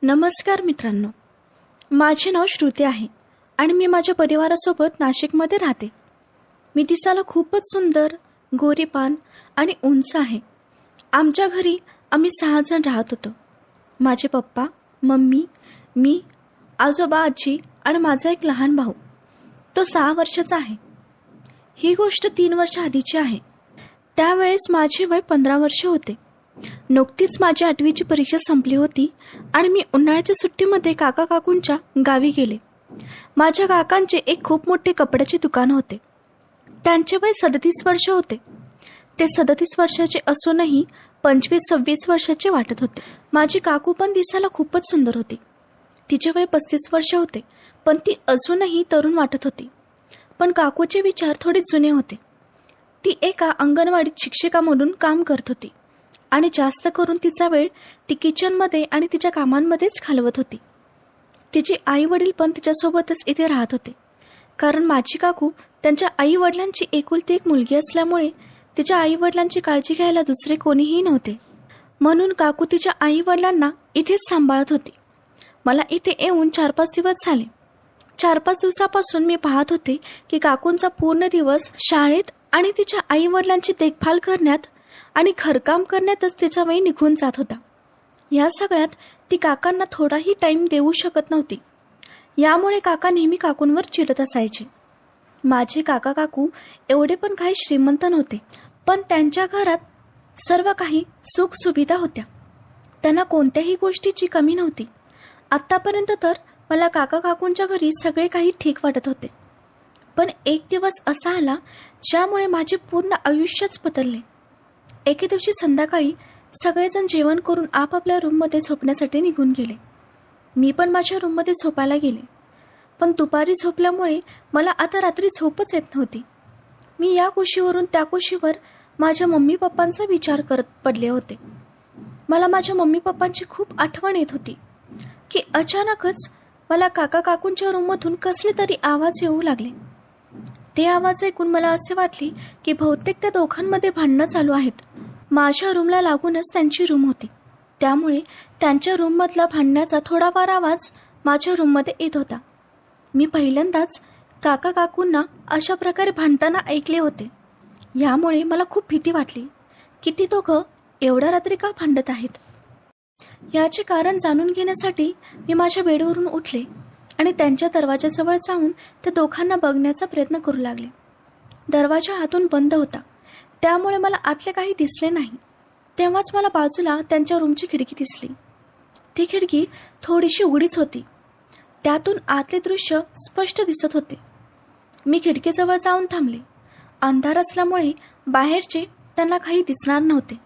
नमस्कार मित्रांनो, माझे नाव श्रुती आहे आणि मी माझ्या परिवारासोबत नाशिकमध्ये राहते. मी दिसायला खूपच सुंदर, गोरीपान आणि उंच आहे. आमच्या घरी आम्ही 6 जण राहत होतो. माझे पप्पा, मम्मी, मी, आजोबा, आजी आणि माझा एक लहान भाऊ. तो 6 वर्षाचा आहे. ही गोष्ट 3 वर्ष आधीची आहे. त्यावेळेस माझे वय 15 वर्ष होते. नुकतीच माझी 8वीची परीक्षा संपली होती आणि मी उन्हाळ्याच्या सुट्टीमध्ये काका काकूंच्या गावी गेले. माझ्या काकांचे एक खूप मोठे कपड्याचे दुकान होते. त्यांचे वय 37 वर्ष होते. ते 37 वर्षाचे असूनही 25-26 वर्षाचे वाटत होते. माझी काकू पण दिसायला खूपच सुंदर होती. तिचे वय 35 वर्ष होते, पण ती अजूनही तरुण वाटत होती. पण काकूचे विचार थोडे जुने होते. ती एका अंगणवाडीत शिक्षिका म्हणून काम करत होती आणि जास्त करून तिचा वेळ ती किचनमध्ये आणि तिच्या कामांमध्येच घालवत होती. तिचे आई वडील पण तिच्यासोबतच इथे राहत होते, कारण माझी काकू त्यांच्या आई वडिलांची एकुलती एक मुलगी असल्यामुळे तिच्या आई वडिलांची काळजी घ्यायला दुसरे कोणीही नव्हते. म्हणून काकू तिच्या आई वडिलांना इथेच सांभाळत होती. मला इथे येऊन 4-5 दिवस झाले. 4-5 दिवसापासून मी पाहत होते की काकूंचा पूर्ण दिवस शाळेत आणि तिच्या आई वडिलांची देखभाल करण्यात आणि घरकाम करण्यातच तिचा वेळ निघून जात होता. या सगळ्यात ती काकांना थोडाही टाईम देऊ शकत नव्हती. यामुळे काका नेहमी काकूंवर चिडत असायचे. माझे काका काकू एवढे पण काही श्रीमंत नव्हते, पण त्यांच्या घरात सर्व काही सुखसुविधा होत्या. त्यांना कोणत्याही गोष्टीची कमी नव्हती. आत्तापर्यंत तर मला काका काकूंच्या घरी सगळे काही ठीक वाटत होते. पण एक दिवस असा आला ज्यामुळे माझे पूर्ण आयुष्यच बदलले. एके दिवशी संध्याकाळी सगळेजण जेवण करून आपापल्या रूममध्ये झोपण्यासाठी निघून गेले. मी पण माझ्या रूममध्ये झोपायला गेले. पण दुपारी झोपल्यामुळे मला आता रात्री झोपच येत नव्हती. मी या कुशीवरून त्या कुशीवर माझ्या मम्मी पप्पांचा विचार करत पडले होते. मला माझ्या मम्मी पप्पांची खूप आठवण येत होती की अचानकच मला काका काकूंच्या रूममधून कसले तरी आवाज येऊ लागले. ते आवाज ऐकून मला असे वाटले की बहुतेक त्या दोघांमध्ये भांडणं चालू आहेत. माझ्या रूमला लागूनच त्यांची रूम होती, त्यामुळे त्यांच्या रूममधला भांडण्याचा थोडाफार आवाज माझ्या रूममध्ये येत होता. मी पहिल्यांदाच काका काकूंना अशा प्रकारे भांडताना ऐकले होते. यामुळे मला खूप भीती वाटली की ती दोघं एवढ्या रात्री का भांडत आहेत. याचे कारण जाणून घेण्यासाठी मी माझ्या बेडवरून उठले आणि त्यांच्या दरवाजाजवळ जाऊन त्या दोघांना बघण्याचा प्रयत्न करू लागले. दरवाजा आतून बंद होता, त्यामुळे मला आतले काही दिसले नाही. तेव्हाच मला बाजूला त्यांच्या रूमची खिडकी दिसली. ती खिडकी थोडीशी उघडीच होती. त्यातून आतले दृश्य स्पष्ट दिसत होते. मी खिडकीजवळ जाऊन थांबले. अंधार असल्यामुळे बाहेरचे त्यांना काही दिसणार नव्हते.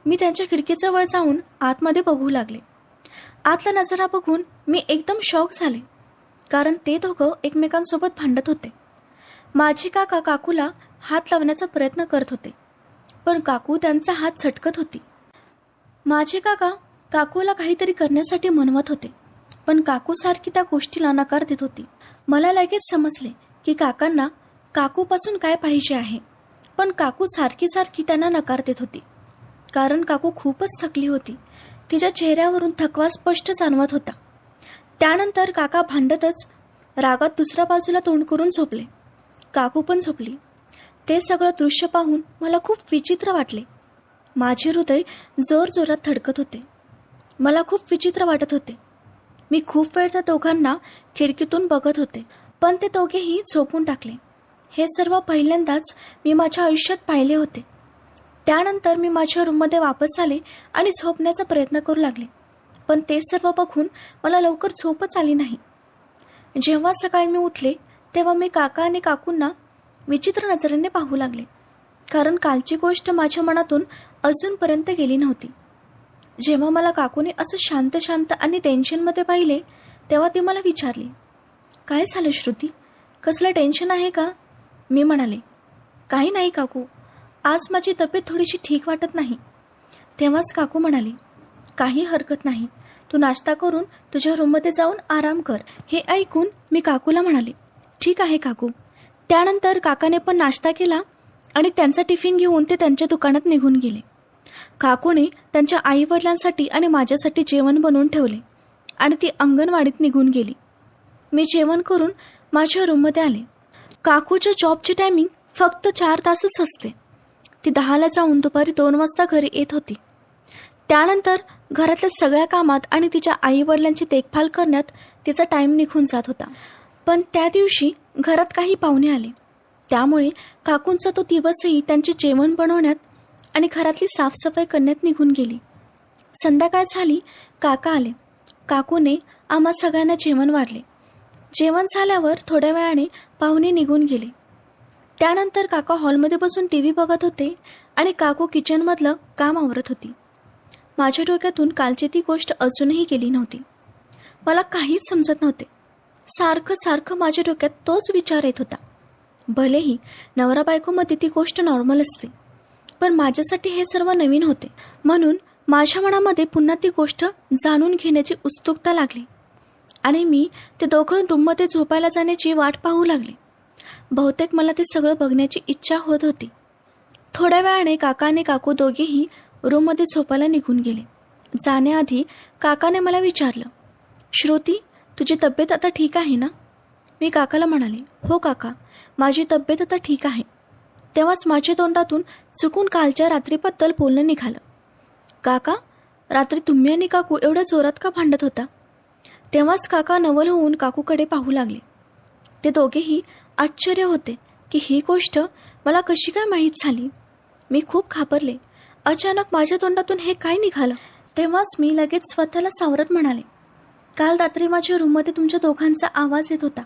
मी त्यांच्या खिडकीजवळ जाऊन आतमध्ये बघू लागले. आतला नजारा बघून मी एकदम शॉक झाले, कारण ते दोघं एकमेकांसोबत भांडत होते. माझी काका काकूला हात लावण्याचा प्रयत्न करत होते, पण काकू त्यांचा हात झटकत होती. माझे काका काकूला काहीतरी करण्यासाठी म्हणवत होते, पण काकू सारखी त्या गोष्टीला नकार देत होती. मला लगेच समजले की काकांना काकूपासून काय पाहिजे आहे, पण काकू सारखी त्यांना नकार देत होती, कारण काकू खूपच थकली होती. तिच्या चेहऱ्यावरून थकवा स्पष्ट जाणवत होता. त्यानंतर काका भांडतच रागात दुसऱ्या बाजूला तोंड करून झोपले. काकू पण झोपली. ते सगळं दृश्य पाहून मला खूप विचित्र वाटले. माझे हृदय जोरजोरात धडकत होते. मला खूप विचित्र वाटत होते. मी खूप वेळ त्या दोघांना खिडकीतून बघत होते, पण ते दोघेही झोपून टाकले. हे सर्व पहिल्यांदाच मी माझ्या आयुष्यात पाहिले होते. त्यानंतर मी माझ्या रूममध्ये वापस आले आणि झोपण्याचा प्रयत्न करू लागले, पण ते सर्व बघून मला लवकर झोपच आली नाही. जेव्हा सकाळी मी उठले तेव्हा मी काका आणि काकूंना विचित्र नजरेने पाहू लागले, कारण कालची गोष्ट माझ्या मनातून अजूनपर्यंत गेली नव्हती. जेव्हा मला काकूने असं शांत शांत आणि टेन्शनमध्ये पाहिले तेव्हा ती मला विचारली, काय झालं श्रुती, कसलं टेन्शन आहे का? मी म्हणाले, काही नाही काकू, आज माझी तब्येत थोडीशी ठीक वाटत नाही. तेव्हाच काकू म्हणाली, काही हरकत नाही, तू नाश्ता करून तुझ्या रूममध्ये जाऊन आराम कर. हे ऐकून मी काकूला म्हणाले, ठीक आहे काकू. त्यानंतर काकाने पण नाश्ता केला आणि त्यांचा टिफिन घेऊन ते त्यांच्या दुकानात निघून गेले. काकूने त्यांच्या आई वडिलांसाठी आणि माझ्यासाठी जेवण बनवून ठेवले आणि ती अंगणवाडीत निघून गेली. मी जेवण करून माझ्या रूममध्ये आले. काकूच्या जॉबची टायमिंग फक्त 4 तासच असते. ती 10ला जाऊन दुपारी 2 वाजता घरी येत होती. त्यानंतर घरातल्या सगळ्या कामात आणि तिच्या आईवडिलांची देखभाल करण्यात तिचा टाईम निघून जात होता. पण त्या दिवशी घरात काही पाहुणे आले, त्यामुळे काकूंचा तो दिवसही त्यांचे जेवण बनवण्यात आणि घरातली साफसफाई करण्यात निघून गेली. संध्याकाळ झाली, काका आले. काकूने आम्हा सगळ्यांना जेवण वाढले. जेवण झाल्यावर थोड्या वेळाने पाहुणे निघून गेले. त्यानंतर काका हॉलमध्ये बसून टी व्ही बघत होते आणि काकू किचनमधलं काम आवरत होती. माझ्या डोक्यातून कालची ती गोष्ट अजूनही गेली नव्हती. मला काहीच समजत नव्हते. सारखं माझ्या डोक्यात तोच विचार येत होता. भलेही नवरा बायकोमध्ये ती गोष्ट नॉर्मल असते, पण माझ्यासाठी हे सर्व नवीन होते. म्हणून माझ्या मनामध्ये पुन्हा ती गोष्ट जाणून घेण्याची उत्सुकता लागली आणि मी ते दोघं रूममध्ये झोपायला जाण्याची वाट पाहू लागले. बहुतेक मला ते सगळं बघण्याची इच्छा होत होती. थोड्या वेळाने काका आणि काकू दोघेही रूममध्ये झोपायला निघून गेले. जाण्याआधी काकाने मला विचारलं, श्रुती, तुझी तब्येत आता ठीक आहे ना? मी काकाला म्हणाले, हो काका, माझी तब्येत आता ठीक आहे. तेव्हाच माझ्या तोंडातून चुकून कालच्या रात्रीबद्दल बोलणं निघालं. काका, रात्री तुम्ही आणि काकू एवढ्या जोरात का भांडत होता? तेव्हाच काका नवल होऊन काकूकडे पाहू लागले. ते दोघेही आश्चर्य होते की ही गोष्ट मला कशी काय माहीत झाली. मी खूप घाबरले. अचानक माझ्या तोंडातून हे काय निघालं? तेव्हाच मी लगेच स्वतःला सावरत म्हणाले, काल रात्री माझ्या रूममध्ये तुमच्या दोघांचा आवाज येत होता.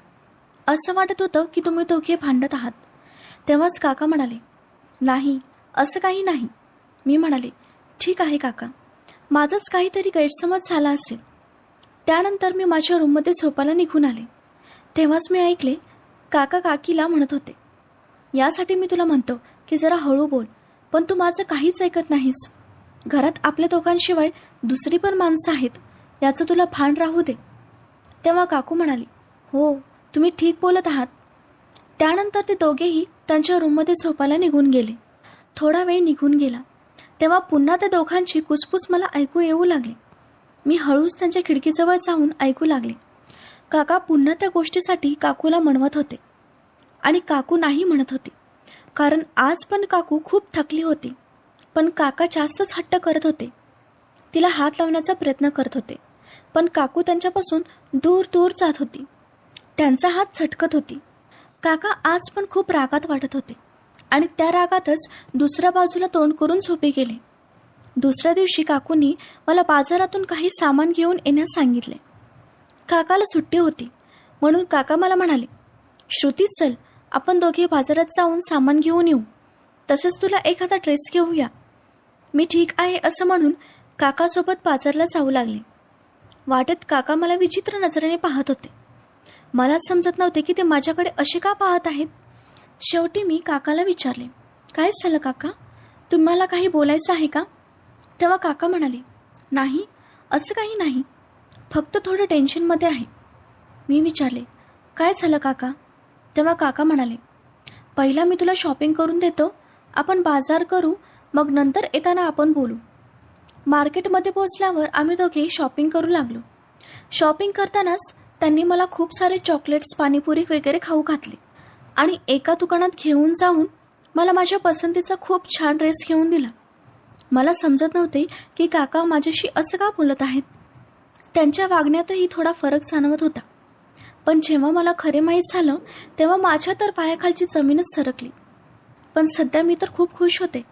असं वाटत होतं की तुम्ही दोघे भांडत आहात. तेव्हाच काका म्हणाले, नाही, असं काही नाही. मी म्हणाले, ठीक आहे काका, माझाच काहीतरी गैरसमज झाला असेल. त्यानंतर मी माझ्या रूममध्ये झोपायला निघून आले. तेव्हाच मी ऐकले काका काकीला म्हणत होते, यासाठी मी तुला म्हणतो की जरा हळू बोल, पण तू माझं काहीच ऐकत नाहीस. घरात आपल्या दोघांशिवाय दुसरी पण माणसं आहेत, याचं तुला भान राहू दे. तेव्हा काकू म्हणाली, हो, तुम्ही ठीक बोलत आहात. त्यानंतर ते दोघेही त्यांच्या रूममध्ये झोपायला निघून गेले. थोडा वेळ निघून गेला तेव्हा पुन्हा त्या दोघांची कुसपुस मला ऐकू येऊ लागली. मी हळूच त्यांच्या खिडकीजवळ जाऊन ऐकू लागले. काका पुन्हा त्या गोष्टीसाठी काकूला म्हणवत होते आणि काकू नाही म्हणत होती, कारण आज पण काकू खूप थकली होती. पण काका जास्तच हट्ट करत होते. तिला हात लावण्याचा प्रयत्न करत होते, पण काकू त्यांच्यापासून दूर दूर जात होती. त्यांचा हात झटकत होती. काका आज पण खूप रागात वाटत होते आणि त्या रागातच दुसऱ्या बाजूला तोंड करून झोपी गेले. दुसऱ्या दिवशी काकूंनी मला बाजारातून काही सामान घेऊन येण्यास सांगितले. काकाला सुट्टी होती म्हणून काका मला म्हणाले, श्रुती, चल आपण दोघे बाजारात जाऊन सामान घेऊन येऊ, तसेच तुला एखादा ड्रेस घेऊया. मी ठीक आहे असं म्हणून काकासोबत बाजारला जाऊ लागले. वाटेत काका मला विचित्र नजरेने पाहत होते. मलाच समजत नव्हते की ते माझ्याकडे असे का पाहत आहेत. शेवटी मी काकाला विचारले, काय झालं काका, तुम्हाला काही बोलायचं आहे का? तेव्हा काका म्हणाले, नाही, असं काही नाही, फक्त थोडं टेन्शनमध्ये आहे. मी विचारले, काय झालं काका? तेव्हा काका म्हणाले, पहिला मी तुला शॉपिंग करून देतो, आपण बाजार करू, मग नंतर येताना आपण बोलू. मार्केटमध्ये पोहोचल्यावर आम्ही दोघे शॉपिंग करू लागलो. शॉपिंग करतानाच त्यांनी मला खूप सारे चॉकलेट्स, पाणीपुरी वगैरे खाऊ घातले आणि एका दुकानात घेऊन जाऊन मला माझ्या पसंतीचा खूप छान ड्रेस घेऊन दिला. मला समजत नव्हते की काका माझ्याशी असं का बोलत आहेत. त्यांच्या वागण्यातही थोडा फरक जाणवत होता. पण जेव्हा मला खरे माहीत झालं तेव्हा माझ्या तर पायाखालची जमीनच सरकली. पण सध्या मी तर खूप खुश होते,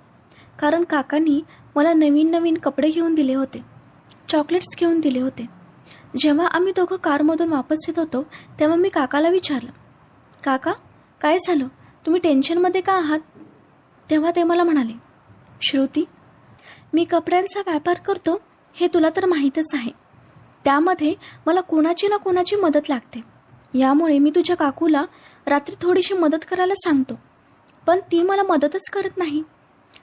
कारण काकांनी मला नवीन नवीन कपडे घेऊन दिले होते, चॉकलेट्स घेऊन दिले होते. जेव्हा आम्ही दोघं कारमधून वापस येत होतो तेव्हा मी काकाला विचारलं, काका, काय झालं, तुम्ही टेन्शनमध्ये का आहात? तेव्हा ते मला म्हणाले, श्रुती, मी कपड्यांचा व्यापार करतो हे तुला तर माहीतच आहे. त्यामध्ये मला कोणाची ना कोणाची मदत लागते. यामुळे मी तुझ्या काकूला रात्री थोडीशी मदत करायला सांगतो, पण ती मला मदतच करत नाही.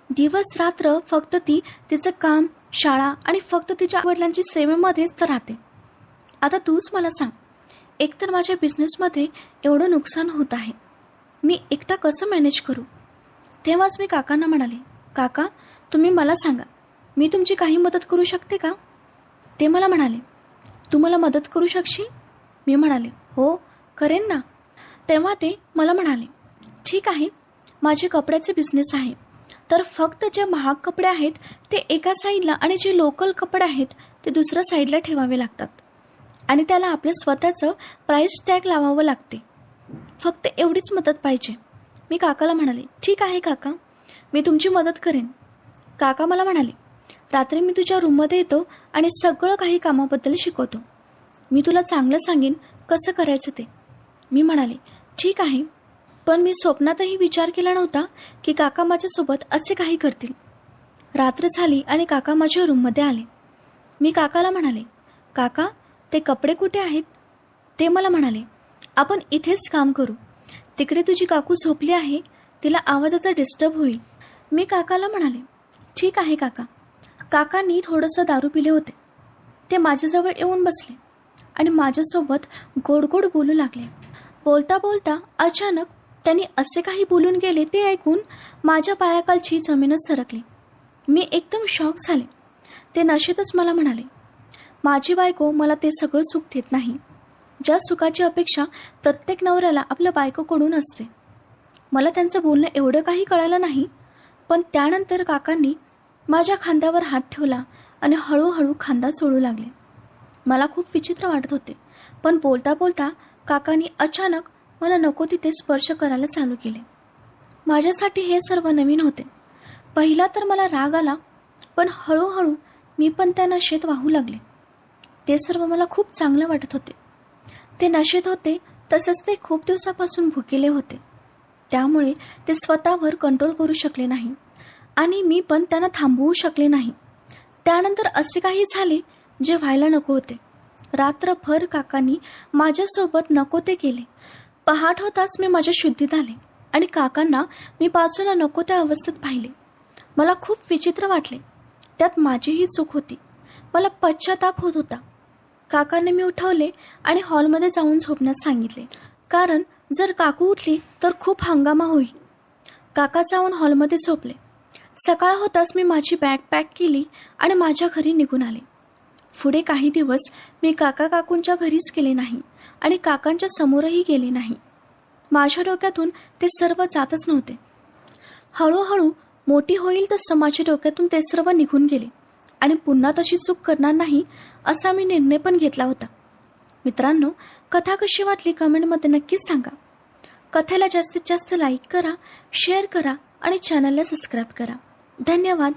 दिवस रात्र फक्त ती तिचं काम, शाळा आणि फक्त तिच्या वडिलांची सेवेमध्येच तर राहते. आता तूच मला सांग, एकतर माझ्या बिझनेसमध्ये एवढं नुकसान होत आहे, मी एकटा कसं मॅनेज करू? तेव्हाच मी काकांना म्हणाले, काका, तुम्ही मला सांगा, मी तुमची काही मदत करू शकते का? ते मला म्हणाले, तू मला मदत करू शकशील? मी म्हणाले, हो करेन ना. तेव्हा ते मला म्हणाले, ठीक आहे, माझे कपड्याचे बिझनेस आहे, तर फक्त जे महाग कपडे आहेत ते एका साईडला आणि जे लोकल कपडे आहेत ते दुसऱ्या साईडला ठेवावे लागतात आणि त्याला आपलं स्वतःचं प्राईस टॅग लावावं लागते. फक्त एवढीच मदत पाहिजे. मी काकाला म्हणाले, ठीक आहे काका, मी तुमची मदत करेन. काका मला म्हणाले, रात्री मी तुझ्या रूममध्ये येतो आणि सगळं काही कामाबद्दल शिकवतो. मी तुला चांगलं सांगेन कसं करायचं ते. मी म्हणाले, ठीक आहे, पण मी स्वप्नातही विचार केला नव्हता की काका माझ्यासोबत असे काही करतील. रात्र झाली आणि काका माझ्या रूममध्ये आले. मी काकाला म्हणाले, काका ते कपडे कुठे आहेत? ते मला म्हणाले, आपण इथेच काम करू. तिकडे तुझी काकू झोपली आहे, तिला आवाजाचा डिस्टर्ब होईल. मी काकाला म्हणाले, ठीक आहे काका. काकांनी थोडंसं दारू पिले होते. ते माझ्याजवळ येऊन बसले आणि माझ्यासोबत गोड गोड बोलू लागले. बोलता बोलता अचानक त्यांनी असे काही बोलून गेले ते ऐकून माझ्या पायाखालची जमीनच सरकली. मी एकदम शॉक झाले. ते नशेतच मला म्हणाले, माझी बायको मला ते सगळं सुख देत नाही, ज्या सुखाची अपेक्षा प्रत्येक नवऱ्याला आपल्या बायकोकडून असते. मला त्यांचं बोलणं एवढं काही कळालं नाही, पण त्यानंतर काकांनी माझ्या खांद्यावर हात ठेवला आणि हळूहळू खांदा चोळू लागले. मला खूप विचित्र वाटत होते, पण बोलता बोलता काकांनी अचानक मला नको तिथे स्पर्श करायला चालू केले. माझ्यासाठी हे सर्व नवीन होते. पहिला तर मला राग आला, पण हळूहळू मी पण त्या नशेत वाहू लागले. ते सर्व मला खूप चांगलं वाटत होते. ते नशेत होते, तसंच ते खूप दिवसापासून भुकेले होते. त्यामुळे ते स्वतःवर कंट्रोल करू शकले नाही आणि मी पण त्यांना थांबवू शकले नाही. त्यानंतर असे काही झाले जे व्हायला नको होते. रात्रभर काकांनी माझ्यासोबत नको ते केले. पहाट होताच मी माझ्या शुद्धीत आले आणि काकांना मी बाजूला नको त्या अवस्थेत पाहिले. मला खूप विचित्र वाटले. त्यात माझीही चूक होती. मला पश्चाताप होत होता. काकांनी मी उठवले आणि हॉलमध्ये जाऊन झोपण्यास सांगितले, कारण जर काकू उठली तर खूप हंगामा होईल. काका जाऊन हॉलमध्ये झोपले. सकाळ होताच मी माझी बॅग पॅक केली आणि माझ्या घरी निघून आले. पुढे काही दिवस मी काका काकूंच्या घरीच गेले नाही आणि काकांच्या समोरही गेले नाही. माझ्या डोक्यातून ते सर्व जातच नव्हते. हळूहळू मोठी होईल तसं माझ्या डोक्यातून ते सर्व निघून गेले आणि पुन्हा तशी चूक करणार नाही असा मी निर्णय पण घेतला होता. मित्रांनो, कथा कशी वाटली कमेंटमध्ये नक्कीच सांगा. कथेला जास्तीत जास्त लाईक करा, शेअर करा आणि चॅनलला सबस्क्राईब करा. धन्यवाद.